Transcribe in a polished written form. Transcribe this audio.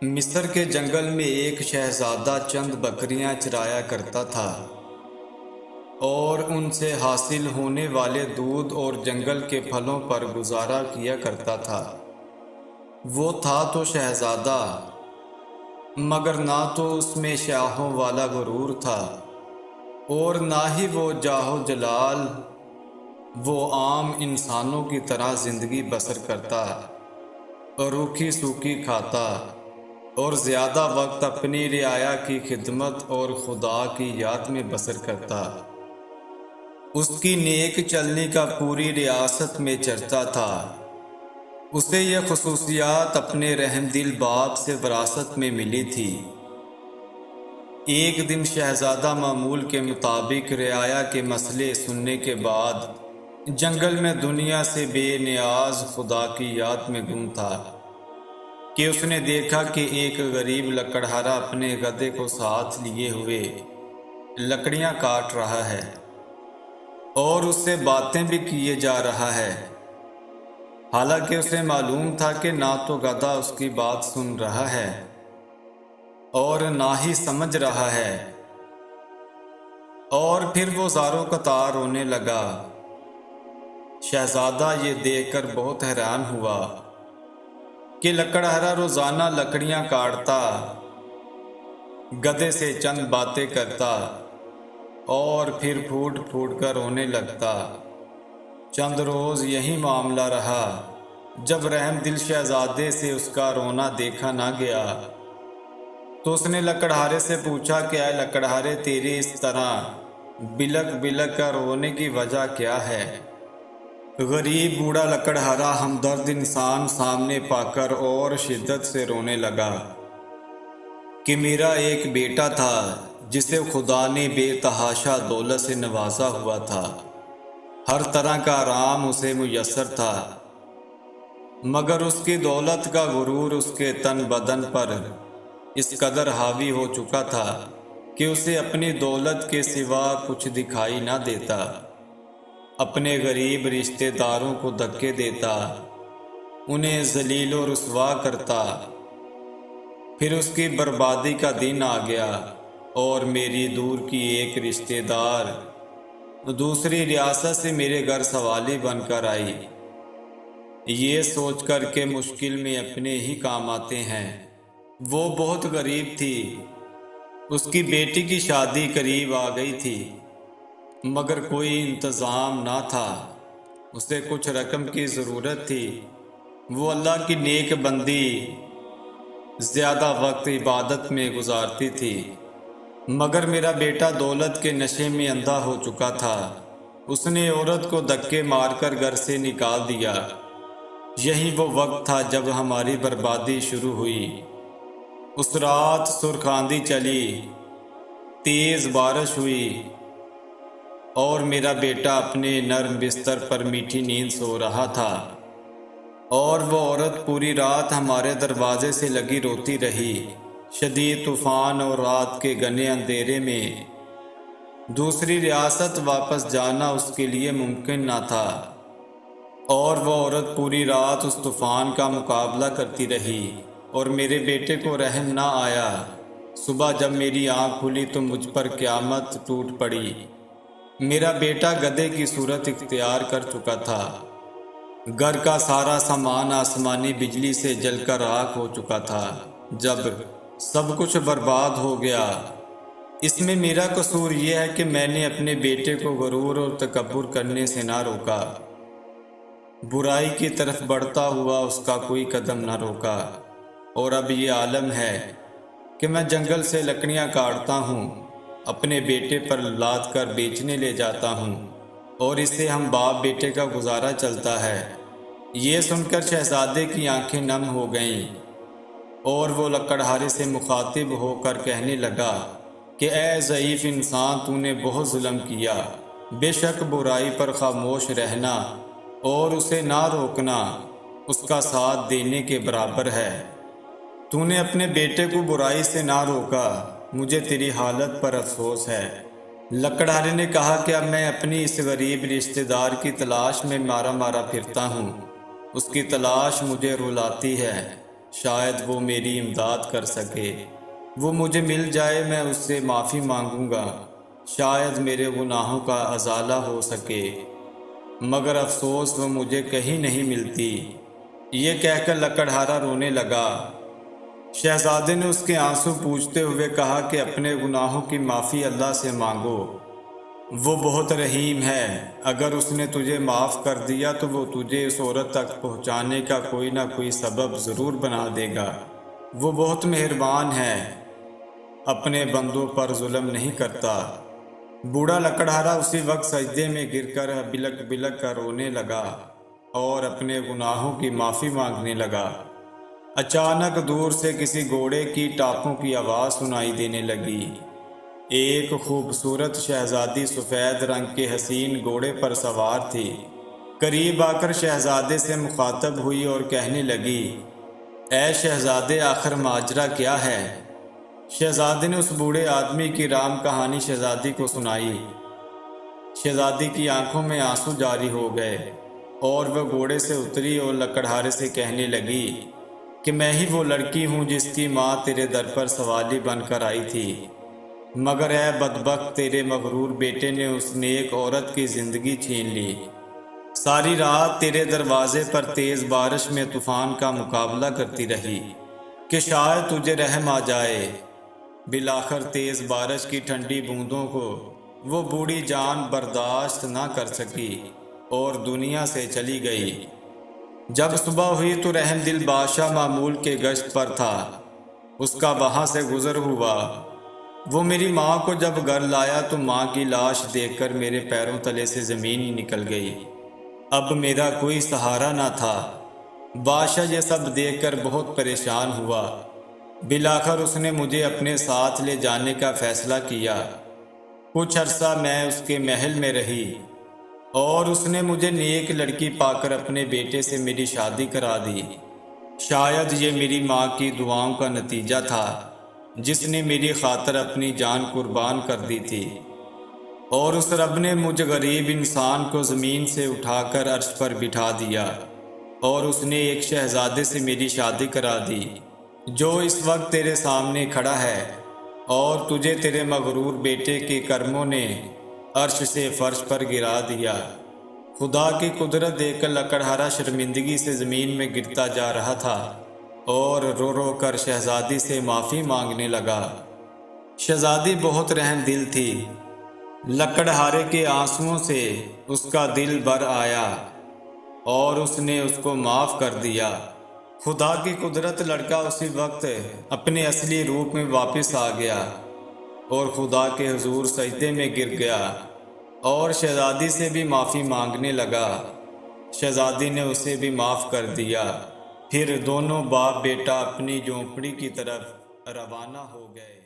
مصر کے جنگل میں ایک شہزادہ چند بکریاں چرایا کرتا تھا اور ان سے حاصل ہونے والے دودھ اور جنگل کے پھلوں پر گزارا کیا کرتا تھا۔ وہ تھا تو شہزادہ، مگر نہ تو اس میں شاہوں والا غرور تھا اور نہ ہی وہ جاہ و جلال۔ وہ عام انسانوں کی طرح زندگی بسر کرتا، روکھی سوکھی کھاتا اور زیادہ وقت اپنی رعایا کی خدمت اور خدا کی یاد میں بسر کرتا۔ اس کی نیک چلنی کا پوری ریاست میں چرچا تھا۔ اسے یہ خصوصیات اپنے رحم دل باپ سے وراثت میں ملی تھی۔ ایک دن شہزادہ معمول کے مطابق رعایا کے مسئلے سننے کے بعد جنگل میں دنیا سے بے نیاز خدا کی یاد میں گم تھا کہ اس نے دیکھا کہ ایک غریب لکڑہارا اپنے گدھے کو ساتھ لیے ہوئے لکڑیاں کاٹ رہا ہے اور اس سے باتیں بھی کیے جا رہا ہے، حالانکہ اسے معلوم تھا کہ نہ تو گدھا اس کی بات سن رہا ہے اور نہ ہی سمجھ رہا ہے۔ اور پھر وہ زاروں قطار رونے لگا۔ شہزادہ یہ دیکھ کر بہت حیران ہوا کہ لکڑہارا روزانہ لکڑیاں کاٹتا، گدھے سے چند باتیں کرتا اور پھر پھوٹ پھوٹ کر رونے لگتا۔ چند روز یہی معاملہ رہا۔ جب رحم دل شہزادے سے اس کا رونا دیکھا نہ گیا تو اس نے لکڑہارے سے پوچھا کہ اے لکڑہارے، تیرے اس طرح بلک بلک کر رونے کی وجہ کیا ہے؟ غریب بوڑھا لکڑہارا ہمدرد انسان سامنے پا کر اور شدت سے رونے لگا کہ میرا ایک بیٹا تھا جسے خدا نے بے تحاشا دولت سے نوازا ہوا تھا، ہر طرح کا آرام اسے میسر تھا، مگر اس کی دولت کا غرور اس کے تن بدن پر اس قدر حاوی ہو چکا تھا کہ اسے اپنی دولت کے سوا کچھ دکھائی نہ دیتا۔ اپنے غریب رشتہ داروں کو دھکے دیتا، انہیں ذلیل و رسوا کرتا۔ پھر اس کی بربادی کا دن آ گیا اور میری دور کی ایک رشتہ دار دوسری ریاست سے میرے گھر سوالی بن کر آئی، یہ سوچ کر کہ مشکل میں اپنے ہی کام آتے ہیں۔ وہ بہت غریب تھی، اس کی بیٹی کی شادی قریب آ گئی تھی، مگر کوئی انتظام نہ تھا۔ اسے کچھ رقم کی ضرورت تھی۔ وہ اللہ کی نیک بندی، زیادہ وقت عبادت میں گزارتی تھی، مگر میرا بیٹا دولت کے نشے میں اندھا ہو چکا تھا۔ اس نے عورت کو دھکے مار کر گھر سے نکال دیا۔ یہی وہ وقت تھا جب ہماری بربادی شروع ہوئی۔ اس رات سرخ آندھی چلی، تیز بارش ہوئی اور میرا بیٹا اپنے نرم بستر پر میٹھی نیند سو رہا تھا، اور وہ عورت پوری رات ہمارے دروازے سے لگی روتی رہی۔ شدید طوفان اور رات کے گھنے اندھیرے میں دوسری ریاست واپس جانا اس کے لیے ممکن نہ تھا، اور وہ عورت پوری رات اس طوفان کا مقابلہ کرتی رہی اور میرے بیٹے کو رحم نہ آیا۔ صبح جب میری آنکھ کھلی تو مجھ پر قیامت ٹوٹ پڑی۔ میرا بیٹا گدھے کی صورت اختیار کر چکا تھا۔ گھر کا سارا سامان آسمانی بجلی سے جل کر راکھ ہو چکا تھا۔ جب سب کچھ برباد ہو گیا، اس میں میرا قصور یہ ہے کہ میں نے اپنے بیٹے کو غرور اور تکبر کرنے سے نہ روکا، برائی کی طرف بڑھتا ہوا اس کا کوئی قدم نہ روکا، اور اب یہ عالم ہے کہ میں جنگل سے لکڑیاں کاٹتا ہوں، اپنے بیٹے پر لاد کر بیچنے لے جاتا ہوں، اور اس سے ہم باپ بیٹے کا گزارا چلتا ہے۔ یہ سن کر شہزادے کی آنکھیں نم ہو گئیں اور وہ لکڑہارے سے مخاطب ہو کر کہنے لگا کہ اے ضعیف انسان، تو نے بہت ظلم کیا۔ بے شک برائی پر خاموش رہنا اور اسے نہ روکنا اس کا ساتھ دینے کے برابر ہے۔ تو نے اپنے بیٹے کو برائی سے نہ روکا، مجھے تیری حالت پر افسوس ہے۔ لکڑہارے نے کہا کہ اب میں اپنی اس غریب رشتہ دار کی تلاش میں مارا مارا پھرتا ہوں، اس کی تلاش مجھے رلاتی ہے۔ شاید وہ میری امداد کر سکے۔ وہ مجھے مل جائے، میں اس سے معافی مانگوں گا، شاید میرے گناہوں کا ازالہ ہو سکے، مگر افسوس وہ مجھے کہیں نہیں ملتی۔ یہ کہہ کر لکڑہارا رونے لگا۔ شہزادے نے اس کے آنسو پوچھتے ہوئے کہا کہ اپنے گناہوں کی معافی اللہ سے مانگو، وہ بہت رحیم ہے۔ اگر اس نے تجھے معاف کر دیا تو وہ تجھے اس عورت تک پہنچانے کا کوئی نہ کوئی سبب ضرور بنا دے گا۔ وہ بہت مہربان ہے، اپنے بندوں پر ظلم نہیں کرتا۔ بوڑھا لکڑہارا اسی وقت سجدے میں گر کر بلک بلک کر رونے لگا اور اپنے گناہوں کی معافی مانگنے لگا۔ اچانک دور سے کسی گھوڑے کی ٹاپوں کی آواز سنائی دینے لگی۔ ایک خوبصورت شہزادی سفید رنگ کے حسین گھوڑے پر سوار تھی۔ قریب آ کر شہزادے سے مخاطب ہوئی اور کہنے لگی، اے شہزادے، آخر ماجرا کیا ہے؟ شہزادے نے اس بوڑھے آدمی کی رام کہانی شہزادی کو سنائی۔ شہزادی کی آنکھوں میں آنسو جاری ہو گئے اور وہ گھوڑے سے اتری اور لکڑہارے سے کہنے لگی کہ میں ہی وہ لڑکی ہوں جس کی ماں تیرے در پر سوالی بن کر آئی تھی، مگر اے بدبخت، تیرے مغرور بیٹے نے اس نیک عورت کی زندگی چھین لی۔ ساری رات تیرے دروازے پر تیز بارش میں طوفان کا مقابلہ کرتی رہی کہ شاید تجھے رحم آ جائے۔ بالآخر تیز بارش کی ٹھنڈی بوندوں کو وہ بوڑھی جان برداشت نہ کر سکی اور دنیا سے چلی گئی۔ جب صبح ہوئی تو رحم دل بادشاہ معمول کے گشت پر تھا۔ اس کا وہاں سے گزر ہوا۔ وہ میری ماں کو جب گھر لایا تو ماں کی لاش دیکھ کر میرے پیروں تلے سے زمین ہی نکل گئی۔ اب میرا کوئی سہارا نہ تھا۔ بادشاہ یہ سب دیکھ کر بہت پریشان ہوا۔ بالآخر اس نے مجھے اپنے ساتھ لے جانے کا فیصلہ کیا۔ کچھ عرصہ میں اس کے محل میں رہی اور اس نے مجھے نیک لڑکی پا کر اپنے بیٹے سے میری شادی کرا دی۔ شاید یہ میری ماں کی دعاؤں کا نتیجہ تھا، جس نے میری خاطر اپنی جان قربان کر دی تھی، اور اس رب نے مجھ غریب انسان کو زمین سے اٹھا کر عرش پر بٹھا دیا، اور اس نے ایک شہزادے سے میری شادی کرا دی جو اس وقت تیرے سامنے کھڑا ہے، اور تجھے تیرے مغرور بیٹے کے کرموں نے عرش سے فرش پر گرا دیا۔ خدا کی قدرت دیکھ کر لکڑہارا شرمندگی سے زمین میں گرتا جا رہا تھا اور رو رو کر شہزادی سے معافی مانگنے لگا۔ شہزادی بہت رحم دل تھی۔ لکڑہارے کے آنسوؤں سے اس کا دل بھر آیا اور اس نے اس کو معاف کر دیا۔ خدا کی قدرت، لڑکا اسی وقت اپنے اصلی روپ میں واپس آ گیا اور خدا کے حضور سجدے میں گر گیا اور شہزادی سے بھی معافی مانگنے لگا۔ شہزادی نے اسے بھی معاف کر دیا۔ پھر دونوں باپ بیٹا اپنی جھونپڑی کی طرف روانہ ہو گئے۔